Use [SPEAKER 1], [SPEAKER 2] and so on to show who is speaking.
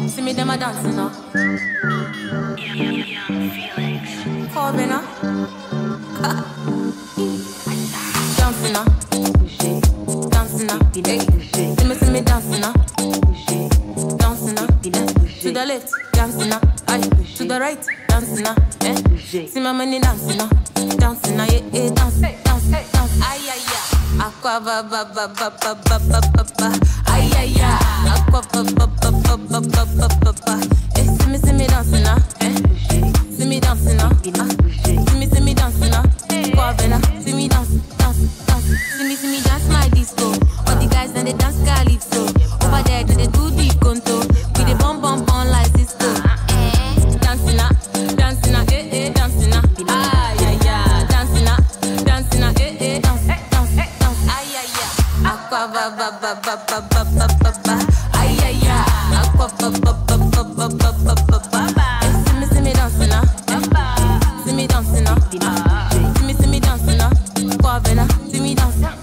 [SPEAKER 1] See me them a dancing now. Corbin now. Dancing now. Dancing now. See me dancing now. Dancing now. To the left, dancing now. Aye. To the right, dancing now. See my money dancing now. Dancing now. Yeah, dance, dance, dance. Aye, aye, yeah. Aqua ba ba ba ba ba ba ba ba ba. Aye, aye, yeah. Aqua ba ba ba ba ba ba ba ba ba. See me dancing now. See me dancing now. See me dancing now. Corbin now. See me dance, dance, dance. See me dance my disco. All the guys then they dance calypso. Over there they do the conto. We the bum bum bum like Cisco. Dancing now, dancing now, dancing now. Ah yeah yeah, dancing now, dance, dance, dance. Ah yeah yeah. Aqua ba ba ba ba ba ba ba ba ba. Ah yeah yeah. Aqua ba ba ba ba ba ba ba ba ba. See me dancing now. See me dancing now. See me dancing now. Corbin now. See me dancing.